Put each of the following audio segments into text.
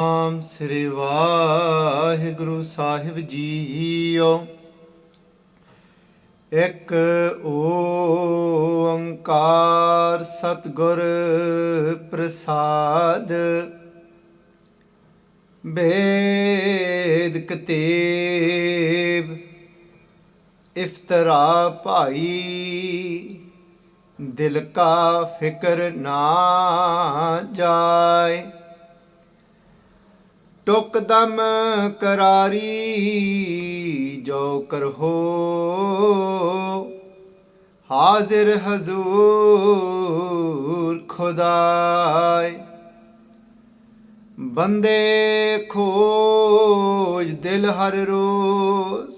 ਨਾਮ ਸ੍ਰੀ ਵਾਹਿਗੁਰੂ ਸਾਹਿਬ ਜੀਓ। ਇੱਕ ਓੰਕਾਰ ਸਤਿਗੁਰ ਪ੍ਰਸਾਦ। ਵੇਦ ਕਤੇਬ ਇਫਤਰਾ ਭਾਈ, ਦਿਲ ਕਾ ਫਿਕਰ ਨਾ ਜਾਏ। ਟੁਕ ਦਮ ਕਰਾਰੀ ਜੋ ਕਰਹੋ, ਹਾਜ਼ਿਰ ਹਜ਼ੂਰ ਖੁਦਾਏ। ਬੰਦੇ ਖੋਜ ਦਿਲ ਹਰ ਰੋਜ਼,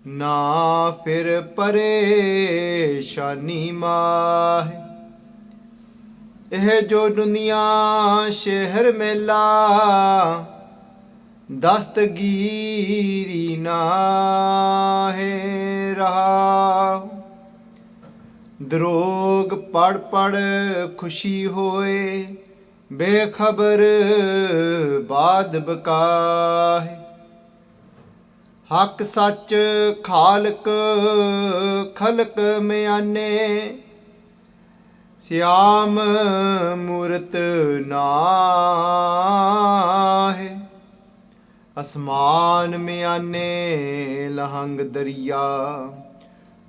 ਨਾ ਫਿਰ ਪਰੇਸ਼ਾਨੀ ਮਾਹੇ। ਇਹ ਜੋ ਦੁਨੀਆ ਸ਼ਹਿਰ ਮੇਲਾ, ਦਸਤਗੀਰੀ ਨਾਹੇ ਰਹਾ। ਦਰੋਗ ਪੜ ਪੜ ਖੁਸ਼ੀ ਹੋਏ, ਬੇਖਬਰ ਬਾਦ ਬਕਾਹੇ। ਹੱਕ ਸੱਚ ਖਾਲਕ ਖਲਕ ਮਿਆਨੇ, ਸਿਆਮ ਮੂਰਤ ਨਾਹੇ। ਅਸਮਾਨ ਮਿਆਨੇ ਲਹੰਗ ਦਰਿਆ,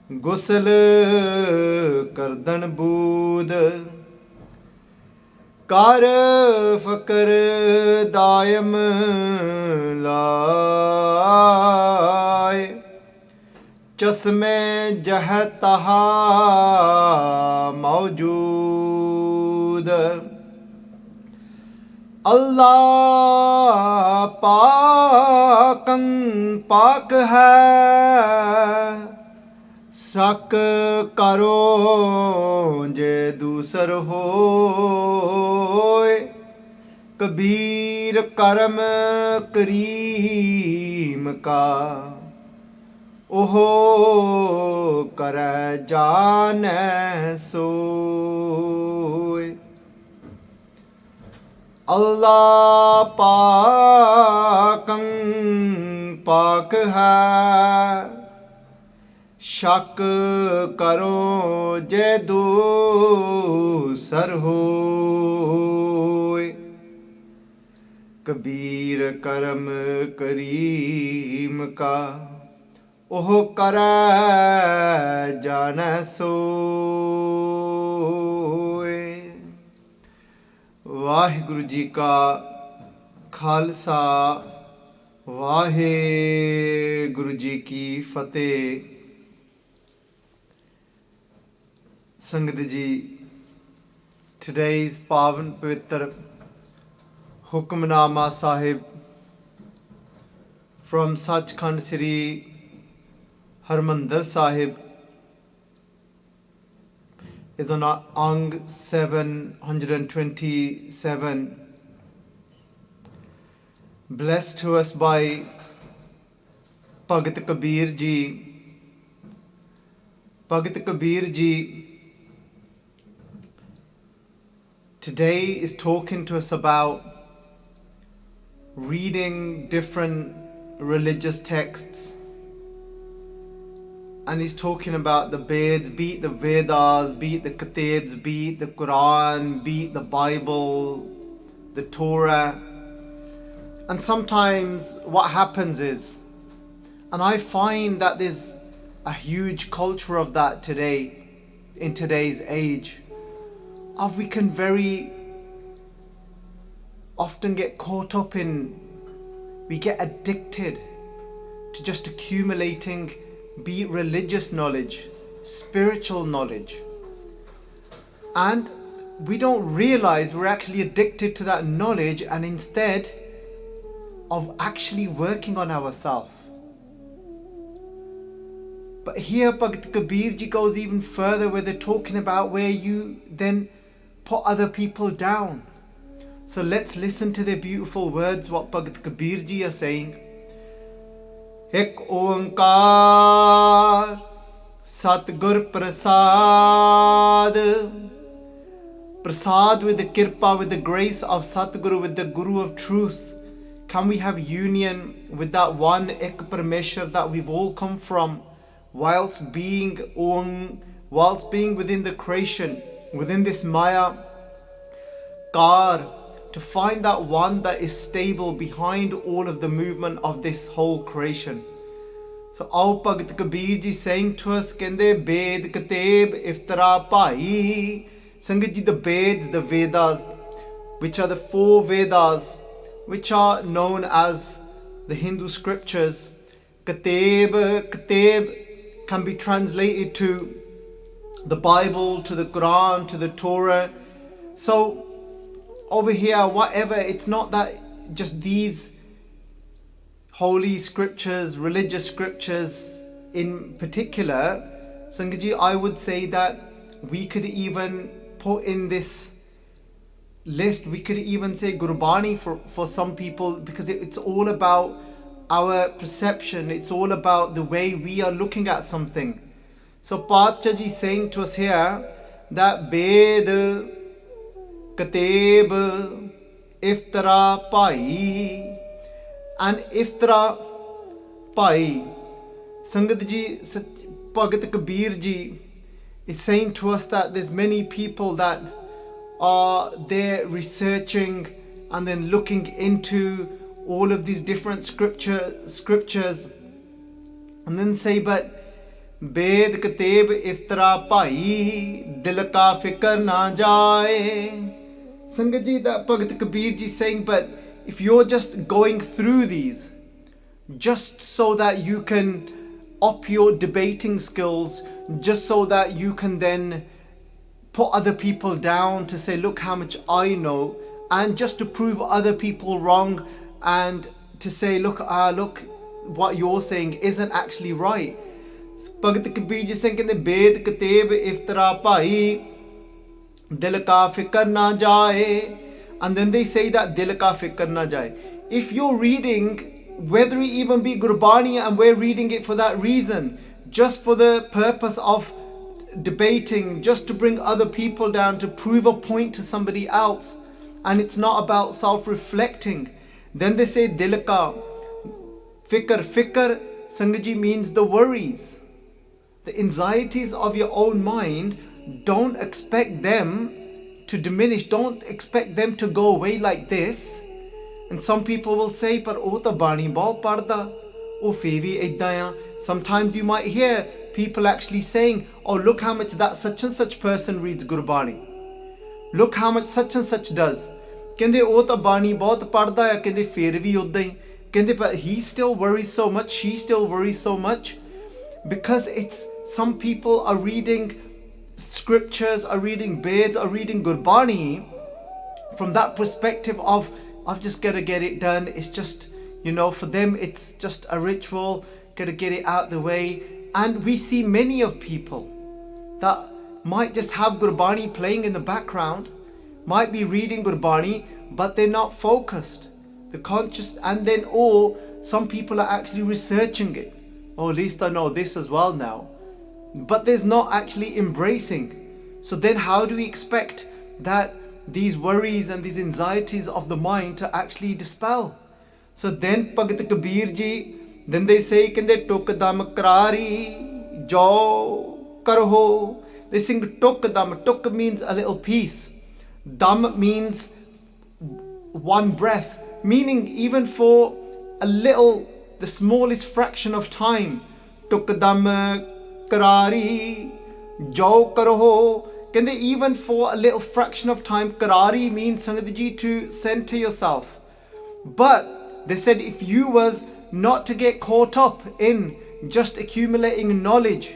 ਗੁਸਲ ਕਰਦਨ ਬੂਦ। ਕਰ ਫਕਰ ਦਾਇਮ ਲਾਏ, ਚਸਮੇ ਜਹ ਤਹਾ ਮੌਜੂਦ। ਅੱਲਾ ਪਾਕੰ ਪਾਕ ਹੈ, ਸ਼ੱਕ ਕਰੋ ਜੇ ਦੂਸਰ ਹੋਏ। ਕਬੀਰ ਕਰਮ ਕਰੀਮ ਕਾ, ਉਹ ਕਰੈ ਜਾਣੈ ਸੋਏ। ਅੱਲਾ ਪਾਕੰ ਪਾਕ ਹੈ, ਸ਼ੱਕ ਕਰੋ ਜੇ ਦੂਸਰ ਹੋਏ। ਕਬੀਰ ਕਰਮ ਕਰੀਮ ਕਾ, ਉਹ ਕਰੈ ਜਾਣੈ ਸੋਏ। ਵਾਹਿਗੁਰੂ ਜੀ ਕਾ ਖਾਲਸਾ, ਵਾਹਿਗੁਰੂ ਜੀ ਕੀ ਫਤਿਹ। ਸੰਗਤ ਜੀ, today's ਪਾਵਨ ਪਵਿੱਤਰ ਹੁਕਮਨਾਮਾ ਸਾਹਿਬ from Sachkhand Sri Harmandir Sahib is on Ang 727, blessed to us by Bhagat Kabir Ji. Bhagat Kabir Ji today is talking to us about reading different religious texts. And he's talking about the Vedas, be it the Vedas, be it the Kitabs, be it the Quran, be it the Bible, the Torah. And sometimes what happens is, and I find that there's a huge culture of that today, in today's age, of we can very often get caught up in, we get addicted to just accumulating, be it religious knowledge, spiritual knowledge, and we don't realize we're actually addicted to that knowledge, and instead of actually working on ourselves. But here Bhagat Kabir Ji goes even further, where they're talking about where you then put other people down. So let's listen to their beautiful words, what Bhagat Kabir Ji are saying. ਇੱਕ ਓੰਕਾਰ ਸਤਿਗੁਰ ਪ੍ਰਸਾਦ, Prasad with the kirpa, with the grace of Satguru, with the Guru of truth. Can we have union with that one Ek Parameshwar that we've all come from, whilst being within the creation, within this Maya car, to find that one that is stable behind all of the movement of this whole creation. So Bhagat Kabir Ji saying to us, Kende Ved Kateb Iftara Bhai. Sangat Ji, the Veds, the Vedas, which are the 4 Vedas, which are known as the Hindu scriptures. Kateb can be translated to the Bible, to the Quran, to the Torah. So over here, whatever, it's not that just these holy scriptures, religious scriptures in particular. Sangat Ji, I would say that we could even put in this list, we could even say Gurbani for some people, because it's all about our perception, it's all about the way we are looking at something. So Pacha Ji saying to us here that Ved Kateb Iftara Bhai, and Iftara Bhai, Sangat Ji, Bhagat Kabir Ji is saying to us that there's many people that are there researching and then looking into all of these different scriptures and then say, but Ved Kateb Iftara Bhai, Dil ka fikr na jaye. Sangat Ji, that Bhagat Kabir Ji saying, but if you're just going through these just so that you can up your debating skills, just so that you can then put other people down to say, look how much I know, and just to prove other people wrong, and to say, look what you're saying isn't actually right. Bhagat Kabir Ji saying, Ved Kateb Iftara Bhai, Dil ka fikr na jaye. And then they say that Dil ka fikr na jaye. If you're reading, whether it even be Gurbani, and we're reading it for that reason, just for the purpose of debating, just to bring other people down, to prove a point to somebody else, and it's not about self-reflecting, then they say Dil ka fikr. Fikr, Sangat Ji, means the worries, the anxieties of your own mind. Don't expect them to diminish, don't expect them to go away like this. And some people will say, but oh ta bani bahut padda, oh fevi idda. Sometimes you might hear people actually saying, oh, look how much that such and such person reads Gurbani, look how much such and such does. Kende oh ta bani bahut padda hai, kende fer vi udda hi. Kende but he still worries so much, she still worries so much. Because it's, some people are reading scriptures, are reading Vedas, are reading Gurbani from that perspective of, I've just got to get it done. It's just, for them it's just a ritual, got to get it out the way. And we see many of people that might just have Gurbani playing in the background, might be reading Gurbani, but they're not focused. The conscious, and then, or some people are actually researching it. Oh, at least I know this as well now. But there's not actually embracing. So then how do we expect that these worries and these anxieties of the mind to actually dispel? So then Bhagat Kabir Ji, then they say, Kende tuk dam krari jo karho. They sing tuk dam. Tuk means a little piece. Dam means one breath. Meaning even for a little, the smallest fraction of time. Tuk dam krari jo karho. Can they even for a little fraction of time? Karari means Sangat Ji, to center yourself. But they said if you was not to get caught up in just accumulating knowledge,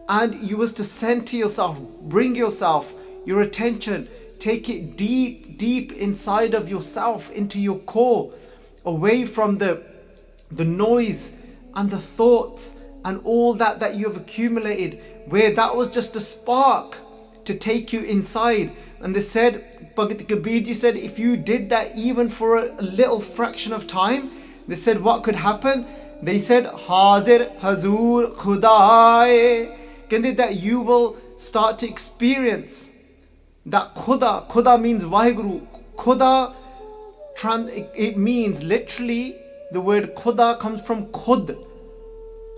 and you was to center yourself, bring yourself, your attention, take it deep, deep inside of yourself, into your core, away from the noise and the thoughts and all that you have accumulated, where that was just a spark to take you inside. And they said, Bhagat Kabir Ji said, if you did that even for a little fraction of time, they said what could happen? They said, Hazir Hazur Khudaye. That you will start to experience That Khuda means Vaheguru. Khuda, it means literally, the word Khuda comes from Khud,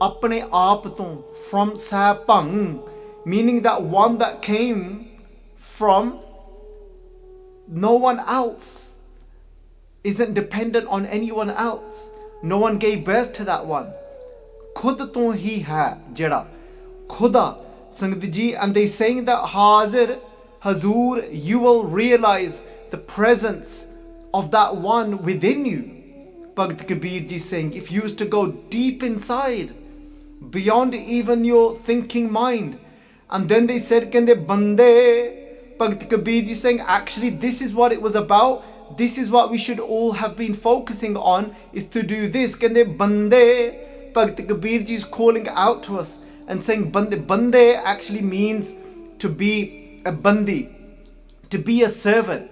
apne aap ton, from Sapang, meaning that one that came from no one else, isn't dependent on anyone else. No one gave birth to that one. Khud ton hi hai jada. Khuda, Sangat Ji, and they saying that Hazir, Hazur, you will realize the presence of that one within you. Bhagat Kabir Ji saying, if you used to go deep inside, beyond even your thinking mind. And then they said, Kende Bande, Bhagat Kabir Ji saying, actually this is what it was about. This is what we should all have been focusing on, is to do this. Kende Bande, Bhagat Kabir Ji is calling out to us and saying, Bande actually means to be a bandi, to be a servant,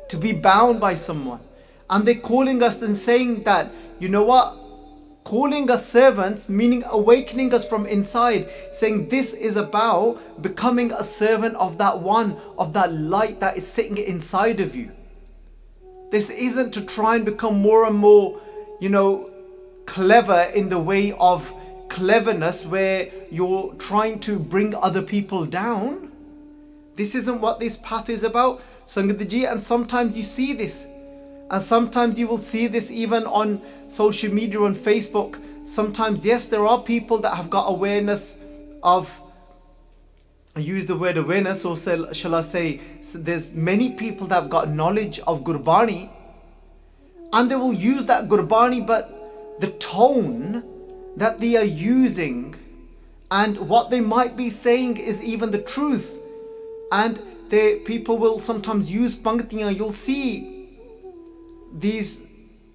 to be bound by someone. And they're calling us and saying that, you know what? Calling us servants, meaning awakening us from inside, saying this is about becoming a servant of that one, of that light that is sitting inside of you. This isn't to try and become more and more, clever in the way of cleverness where you're trying to bring other people down. This isn't what this path is about, Sangat Ji, and sometimes you see this. And sometimes you will see this even on social media, on Facebook. Sometimes, yes, there are people that have got awareness of, I use the word awareness, or shall I say, there's many people that have got knowledge of Gurbani, and they will use that Gurbani, but the tone that they are using and what they might be saying is even the truth. And people will sometimes use Pangtiyan. You'll see these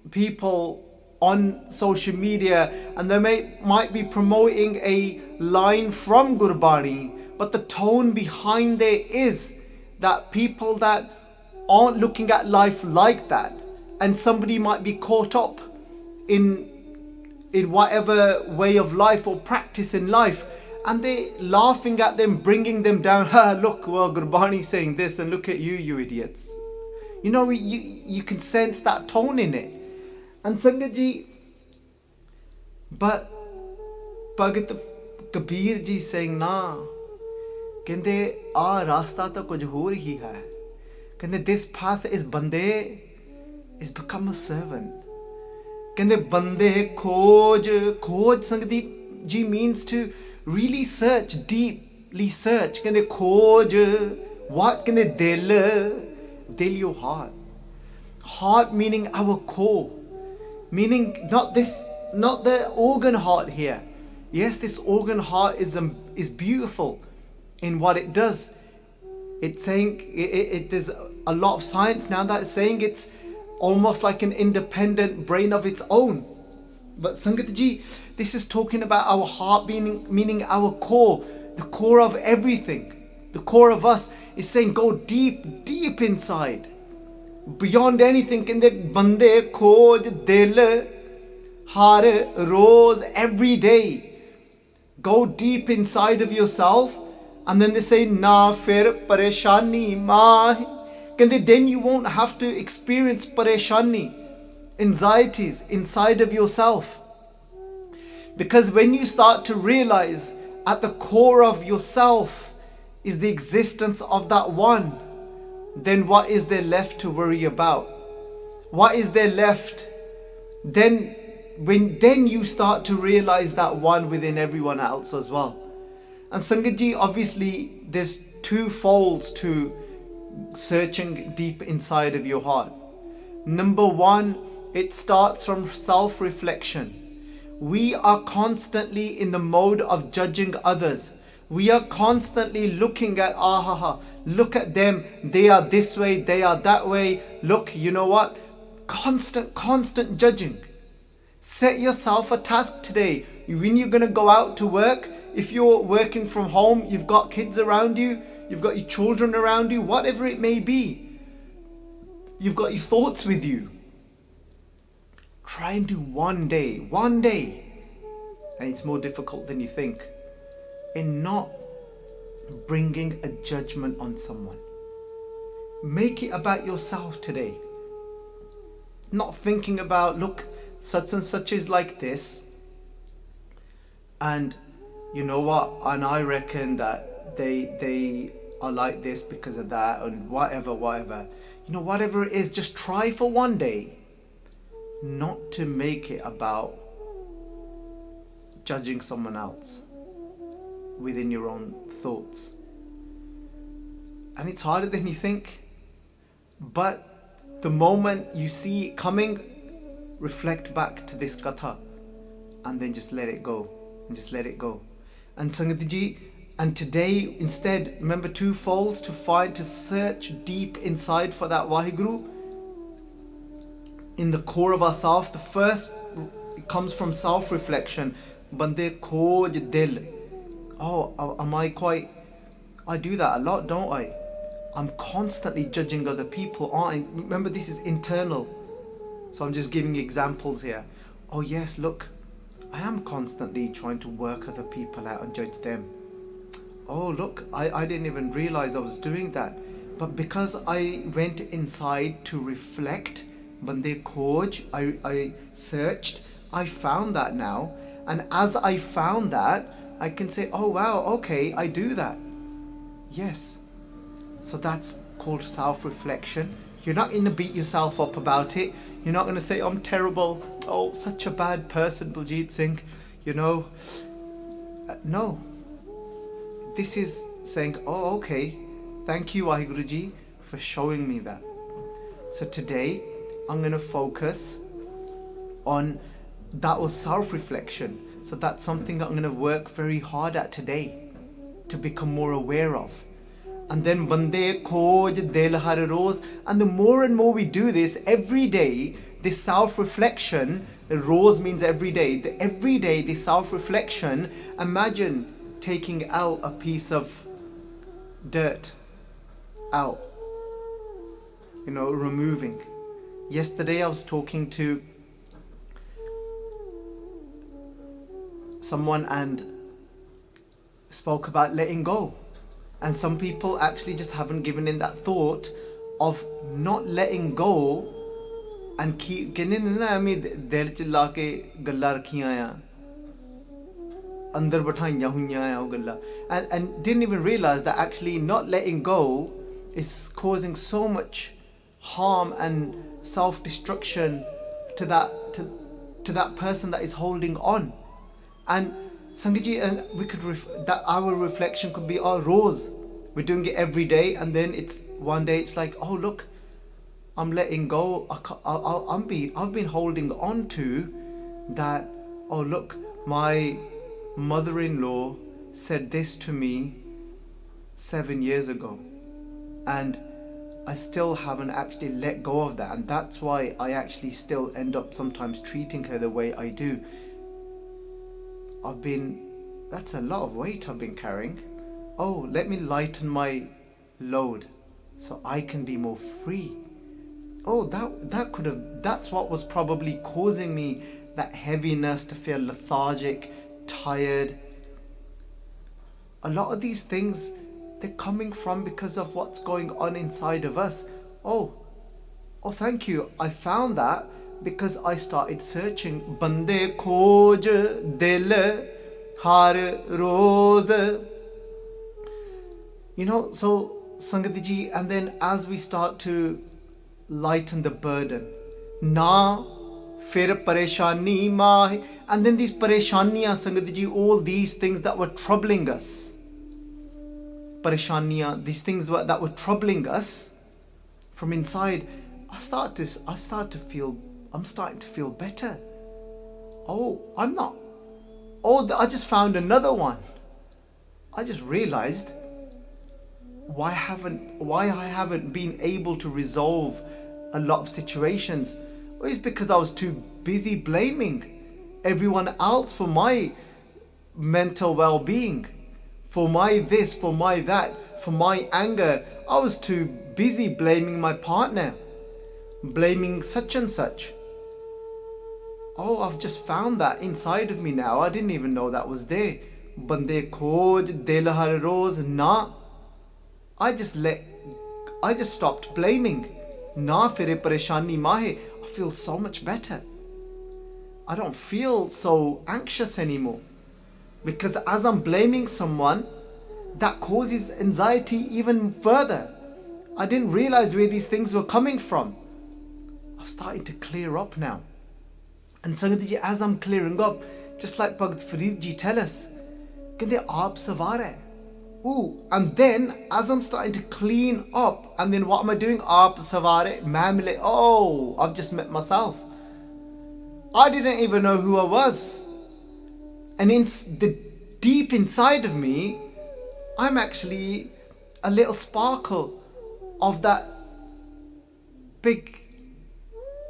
people on social media and they might be promoting a line from Gurbani, but the tone behind there is that people that aren't looking at life like that, and somebody might be caught up in whatever way of life or practice in life, and they laughing at them, bringing them down. Look, well, Gurbani saying this, and look at you idiots. You can sense that tone in it. And Sangat Ji, but Bhagat Kabir Ji saying, nah, kende aa rasta ta kuch hor hi hai. Kende this path is bande, is become a servant. Kende bande khoj Sangat Ji means to really search, deeply search. Kende khoj, what? Kende dil, your heart meaning our core, meaning not the organ heart here. Yes, this organ heart is beautiful in what it does. It's saying there's a lot of science now that is saying it's almost like an independent brain of its own. But Sangat Ji, this is talking about our heart meaning our core, the core of everything. The core of us is saying go deep inside, beyond anything. Kende bande khoj dil har roz, every day go deep inside of yourself. And then they say na fir pareshani ma, kende then you won't have to experience pareshani, anxieties inside of yourself. Because when you start to realize at the core of yourself is the existence of that one, then what is there left to worry about? What is there left? Then you start to realize that one within everyone else as well. And Sangat Ji, obviously there's two folds to searching deep inside of your heart. Number one, it starts from self-reflection. We are constantly in the mode of judging others. We are constantly looking at, look at them, they are this way, they are that way. Look, you know what? Constant judging. Set yourself a task today. When you're going to go out to work, if you're working from home, you've got kids around you, you've got your children around you, whatever it may be, you've got your thoughts with you. Try and do one day, and it's more difficult than you think, in not bringing a judgment on someone. Make it about yourself today. Not thinking about, look, such and such is like this, and you know what, and I reckon that they are like this because of that, and whatever. You know, whatever it is, just try for one day not to make it about judging someone else within your own thoughts. And it's harder than you think. But the moment you see it coming, reflect back to this katha and then just let it go. And Sangat Ji, and today instead, remember two folds to search deep inside for that Vaheguru in the core of ourselves. The first, it comes from self-reflection. Bande khoj dil. I do that a lot, don't I? I'm constantly judging other people, aren't I? Remember, this is internal. So I'm just giving examples here. Oh yes, look, I am constantly trying to work other people out and judge them. Oh look, I didn't even realize I was doing that. But because I went inside to reflect, Bande Khoj, I searched, I found that now. And as I found that, I can say, oh wow, okay, I do that. Yes. So that's called self-reflection. You're not going to beat yourself up about it. You're not going to say, I'm terrible. Oh, such a bad person, Baljit Singh. You know. No. This is saying, oh, okay. Thank you, Vaheguru Ji, for showing me that. So today, I'm going to focus on, that was self-reflection. So that's something I'm going to work very hard at today to become more aware of. And then Bande Khoj Dil Har Roz. And the more and more we do this every day, this self-reflection, Roz means every day. Every day, this self-reflection, imagine taking out a piece of dirt out. You know, removing. Yesterday I was talking to someone and spoke about letting go. And some people actually just haven't given in that thought of not letting go and keep कहने ना हमें दिल च ला के गल्ला रखियां या अंदर बैठाइयां हुइयां या वो गल्ला and didn't even realize that actually not letting go is causing so much harm and self-destruction to that person that is holding on. And Sangaji, and we could that our reflection could be our rose. We're doing it every day, and then it's one day it's like, oh look, I'm letting go. I've been holding on to that. Oh look, my mother-in-law said this to me 7 years ago, and I still haven't actually let go of that, and that's why I actually still end up sometimes treating her the way I do. That's a lot of weight I've been carrying. Oh, let me lighten my load so I can be more free. Oh, that's what was probably causing me that heaviness, to feel lethargic, tired. A lot of these things, they're coming from because of what's going on inside of us. Oh, thank you. I found that because I started searching. Bande khoj dil har roz. You know, so Sangat Ji, and then as we start to lighten the burden, na fir pareshani ma, and then these pareshaniyan, Sangat Ji, all these things that were troubling us, pareshaniyan, these things that were troubling us from inside, I'm starting to feel better. I just found another one. I just realized why I haven't been able to resolve a lot of situations. Well, it's because I was too busy blaming everyone else for my mental well-being, for my this, for my that, for my anger. I was too busy blaming my partner, blaming such and such. I've just found that inside of me now. I didn't even know that was there. Bande khoj dil har roz na. I just let I just stopped blaming. Na fire pareshani mahe. I feel so much better. I don't feel so anxious anymore. Because as I'm blaming someone, that causes anxiety even further. I didn't realize where these things were coming from. I'm starting to clear up now. And Sangat Ji, as I'm clearing up, just like Bhagat Farid Ji tell us, kende aap savar hai. Ooh, and then as I'm starting to clean up, and then what am I doing? Aap savar hai, main mile. Oh, I've just met myself. I didn't even know who I was. And in the deep inside of me, I'm actually a little sparkle of that big,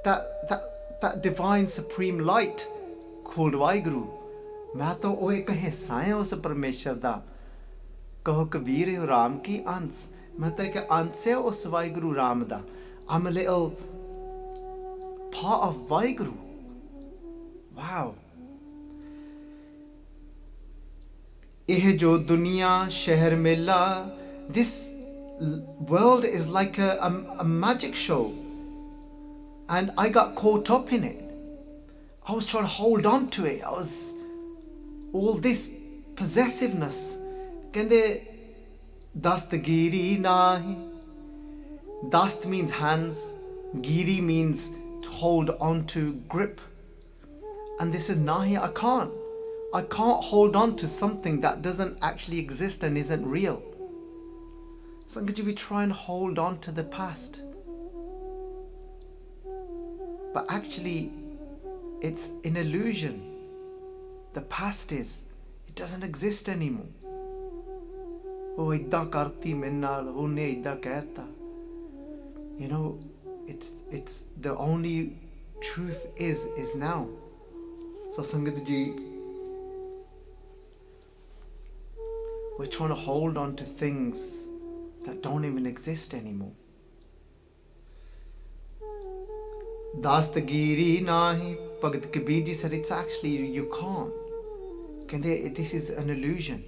that divine supreme light called Vaheguru. मैं तो वो एक हिस्सा है उस परमेश्वर दा. कहो कबीर है राम की अंश. मैं तो एक अंश है उस Vaheguru राम दा. I'm a little part of Vaheguru. Wow. यह जो दुनिया शहर मेला, this world is like a magic show, and I got caught up in it. I was trying to hold on to it. I was all this possessiveness. Kende dastgiri nahi. Dast means hands, giri means to hold on to, grip. And this is nahi, I can't hold on to something that doesn't actually exist and isn't real. Sangat, we try and hold on to the past, but actually it's an illusion. The past it doesn't exist anymore. Oh, idda karti mein naal, unne idda kehta. You know, it's the only truth is now. So Sangat Ji, we're trying to hold on to things that don't even exist anymore. Dastagiri nahi. Bhagat Kabir Ji said it's actually, you can't. This is an illusion.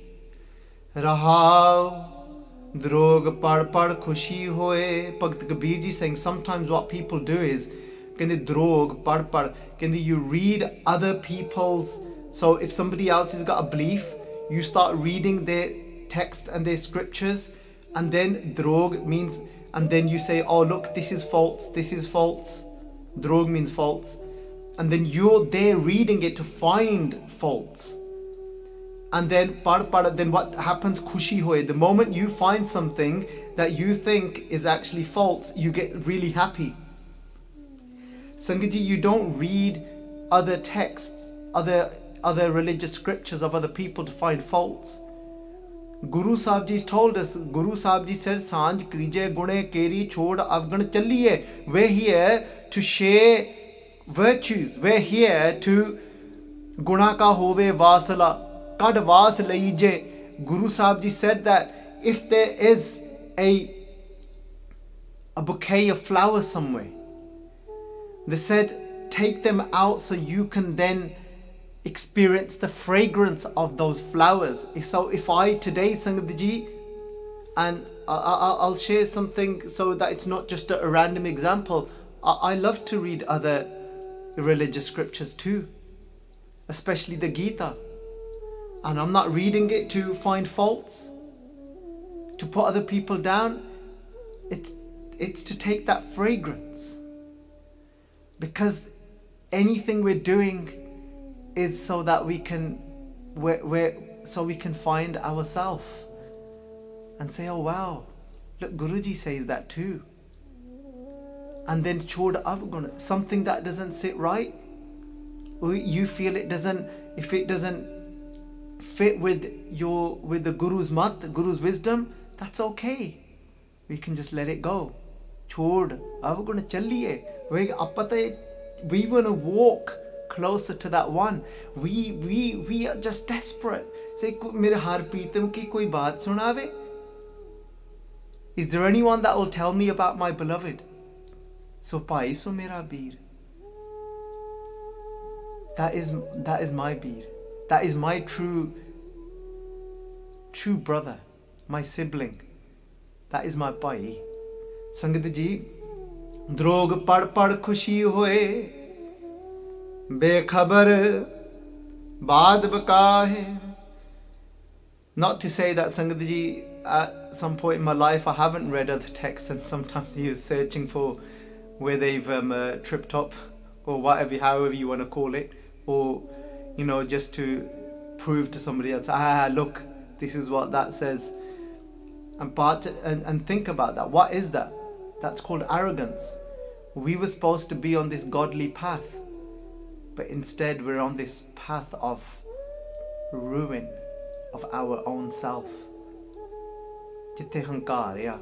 Rahav drog pad pad khushi hoye. Bhagat Kabir Ji saying sometimes what people do is drog pad pad. You read other people's. So if somebody else has got a belief, you start reading their text and their scriptures, and then drog means, and then you say, oh look, this is false, this is false. Drog means false. And then you're there reading it to find faults. And then then what happens? Khushi hoye. The moment you find something that you think is actually false, you get really happy. Sangat Ji, you don't read other texts, other religious scriptures of other people to find faults. Guru Sahib Ji told us, Guru Sahib Ji said, Sanj krije gune keri chod avgan chaliye. We're here to share virtues. We're here to guna ka hove vasala, kad vas laije. Guru Sahib Ji said that if there is a bouquet of flowers somewhere, they said take them out so you can then experience the fragrance of those flowers. So if I today, Sangat Ji, and I'll share something so that it's not just a random example. I love to read other religious scriptures too, especially the Gita. And I'm not reading it to find faults, to put other people down. It's to take that fragrance. Because anything we're doing is so that we can find ourselves and say, oh wow, look, Guruji says that too. And then chod avguna, something that doesn't sit right, you feel it doesn't, if it doesn't fit with the Guru's mat, the Guru's wisdom, that's okay. We can just let it go. Chod avguna chaliye. We want to walk closer to that one. We are just desperate. Say, mere har pritam ki koi baat sunave. Is there anyone that will tell me about my beloved? So pai so mera beer. That is my beer. That is my true brother, my sibling. That is my pai. Sangat ji, drog pad khushi hoye, bekhabar baad baka hai. Not to say that Sangat ji, at some point in my life I haven't read other texts, and sometimes he is searching for where they've tripped up, or whatever, however you want to call it, or you know, just to prove to somebody else, look, this is what that says. And think about that. What is that? That's called arrogance. We were supposed to be on this godly path, but instead we're on this path of ruin of our own self. Jitte hankar ya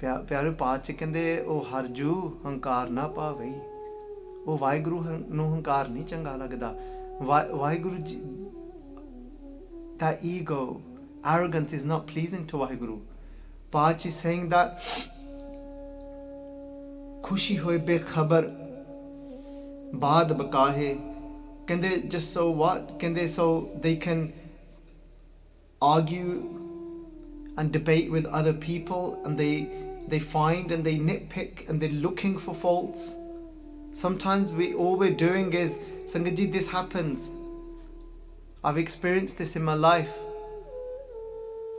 pyare paach kende o harju hankar na pave, o Vaheguru nu hankar nahi changa lagda. Vaheguru Ji, that ego, arrogance is not pleasing to Vaheguru. Paach is saying that khushi hoye bekhabar baad bakahe. Kende just so what? Kende so they can argue and debate with other people, and they find and they nitpick and they're looking for faults. Sometimes all we're doing is, Sangat ji, this happens. I've experienced this in my life.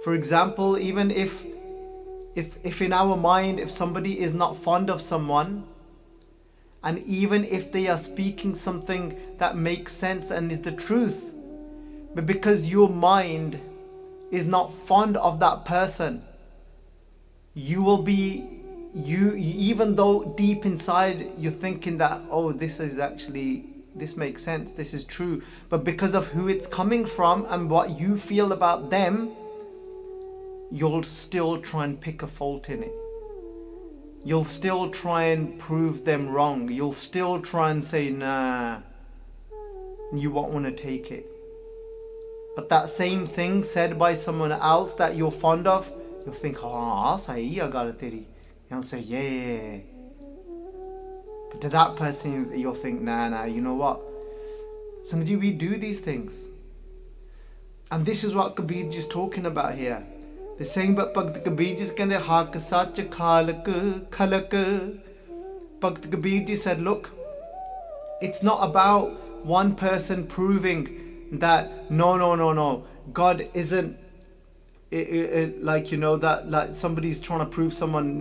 For example, even if in our mind, if somebody is not fond of someone, and even if they are speaking something that makes sense and is the truth, but because your mind is not fond of that person, you will be, even though deep inside you're thinking that, oh, this makes sense, this is true, but because of who it's coming from and what you feel about them, you'll still try and pick a fault in it. You'll still try and prove them wrong. You'll still try and say, nah, you won't want to take it. But that same thing said by someone else that you're fond of, you'll think, sahi hai gal teri. You'll say, yeah. But to that person, you'll think, nah, you know what? Sangat ji, we do these things. And this is what Kabeer Ji is talking about here. They're saying, but Bhagat Kabir Ji kende haq sach khalak khalak. Bhagat Kabir Ji said, look, it's not about one person proving that no, God isn't like, you know, that like somebody's trying to prove someone,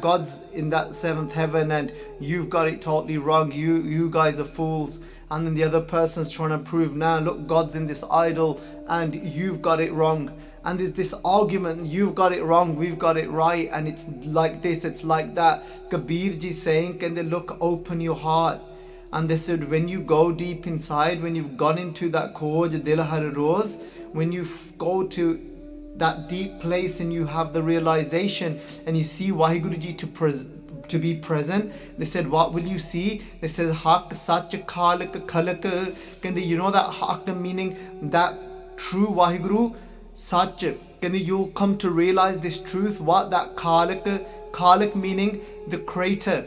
God's in that seventh heaven and you've got it totally wrong, you guys are fools. And then the other person's trying to prove, look, God's in this idol and you've got it wrong. And there's this argument, you've got it wrong, we've got it right, and it's like this, it's like that. Kabeer Ji saying, can they look, open your heart. And they said, when you go deep inside, when you've gone into that khoj dil har roz, when you go to that deep place and you have the realization and you see Vaheguru Ji to be present, they said, what will you see? They said, haq sach khalak khalak. Can they, you know that haq meaning that true Vaheguru, sach. Can you'll come to realize this truth, what that khalak meaning the creator,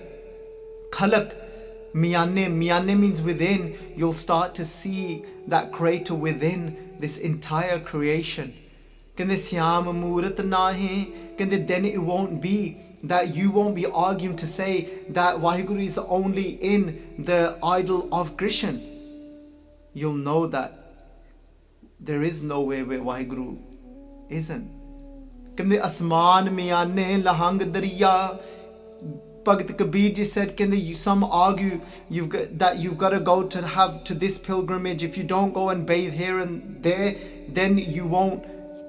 khalak. Miyane means within. You'll start to see that creator within this entire creation. Kende Syam Murat nahe. Kende then it won't be that you won't be arguing to say that Vaheguru is only in the idol of Krishna. You'll know that there is nowhere where Vaheguru isn't. Kende Asman Miyane Lahang Dariya. Bhagat Kabir Ji said, some argue you've got to go to this pilgrimage. If you don't go and bathe here and there, then you won't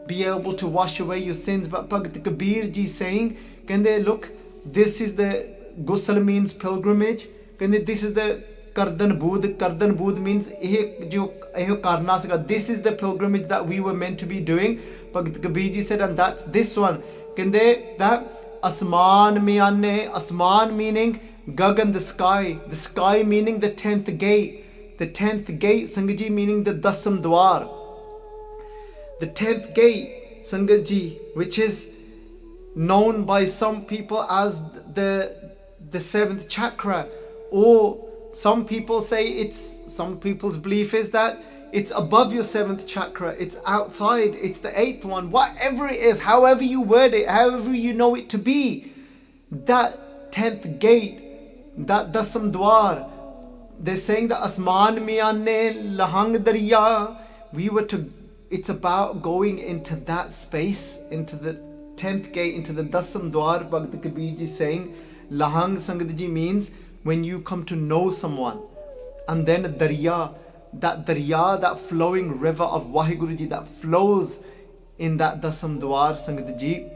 be able to wash away your sins. But Bhagat Kabir Ji saying, look, this is the Ghusl means pilgrimage. This is the Kardan Budh. Kardan Budh means this is the pilgrimage that we were meant to be doing. Bhagat Kabir Ji said, and that's this one. That Asman miyane, Asman meaning Gagan, the sky meaning the 10th gate. The 10th gate, Sangat Ji, meaning the Dasam Dwar. The 10th gate, Sangat Ji, which is known by some people as the 7th chakra, or some people say some people's belief is that it's above your 7th chakra, it's outside, it's the 8th one, whatever it is, however you word it, however you know it to be. That 10th gate, that dasam dwar, they're saying that asman miyane lahang dariya, it's about going into that space, into the 10th gate, into the dasam dwar. Bhagat Kabir Ji saying, lahang Sangat Ji means when you come to know someone. And then darya, that flowing river of Vaheguru Ji that flows in that dasam dwar, Sangat Ji.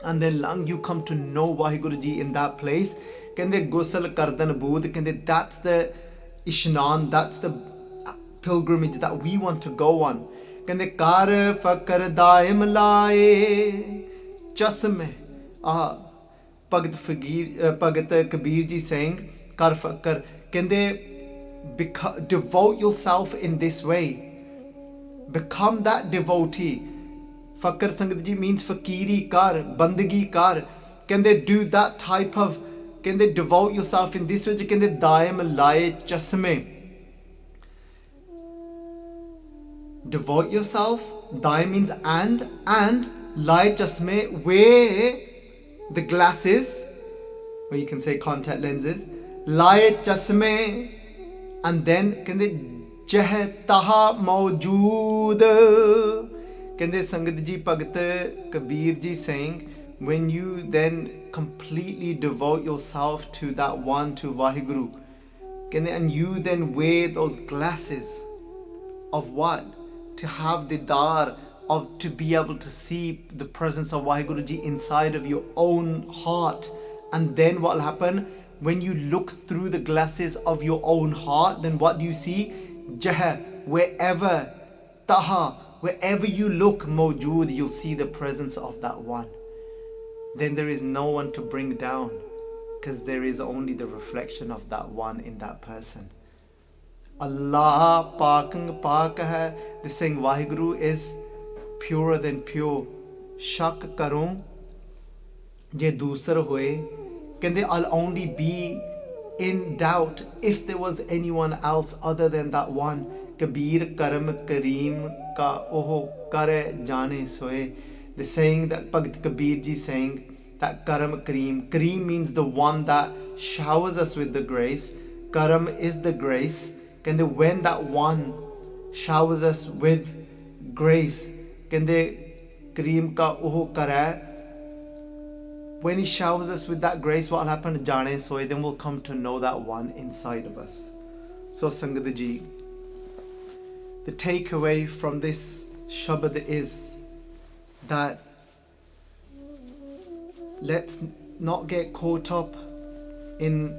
And then lang you come to know Vaheguru Ji in that place. Kende gusal kardan bood, kende that's the ishnan, that's the pilgrimage that we want to go on. Kende kar fakar daim lae chasme. Bhagat Kabir Ji saying, kar fakar, kende devote yourself in this way. Become that devotee. Fakar Sangat Ji means fakiri kar, bandagi kar. Can they do that type of, can they devote yourself in this way? Can they daim laye chasme? Devote yourself, daim means and laye chasme, wear the glasses, or you can say contact lenses, laye chasme. And then kende jeh taha mawjood. Kende Sangat Ji Bhagat Kabir Ji saying, when you then completely devote yourself to that one, to Vaheguru, kende, and you then wear those glasses of what? To have the dar of, to be able to see the presence of Vaheguru Ji inside of your own heart. And then what will happen? When you look through the glasses of your own heart, then what do you see? Jah, wherever, taha, wherever you look, mawjood, you'll see the presence of that one. Then there is no one to bring down, because there is only the reflection of that one in that person. Allah Pakang Pak hai. They're saying Vaheguru is purer than pure. Shak karon, je dusar hoye. I'll only be in doubt if there was anyone else other than that one. Kabeer karam kareem ka oho kare jane soe. They're saying that Bhagat Kabir Ji saying that karam kareem. Kareem means the one that showers us with the grace. Karam is the grace. When that one showers us with grace, kareem ka oho kare. When he showers us with that grace, what will happen? Jane soy, then we'll come to know that one inside of us. So Sangat Ji, the takeaway from this Shabad is that let's not get caught up in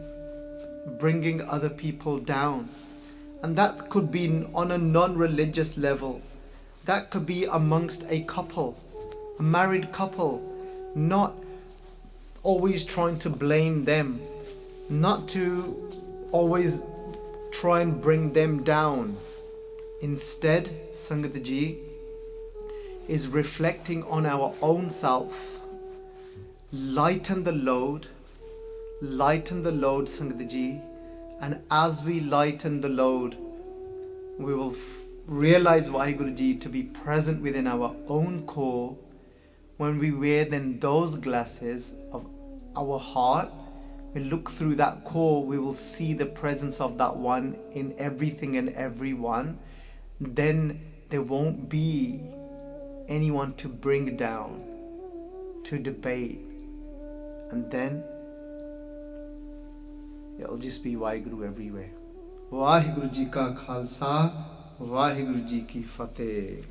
bringing other people down. And that could be on a non-religious level. That could be amongst a couple, a married couple, not always trying to blame them, not to always try and bring them down. Instead, Sangat Ji, is reflecting on our own self. Lighten the load, Sangat Ji, and as we lighten the load, we will realize Vaheguru Ji to be present within our own core. When we wear then those glasses of our heart, we look through that core, we will see the presence of that one in everything and everyone. Then there won't be anyone to bring down, to debate. And then it'll just be Vaheguru everywhere. Vaheguru Ji ka Khalsa, Vaheguru Ji ki Fateh.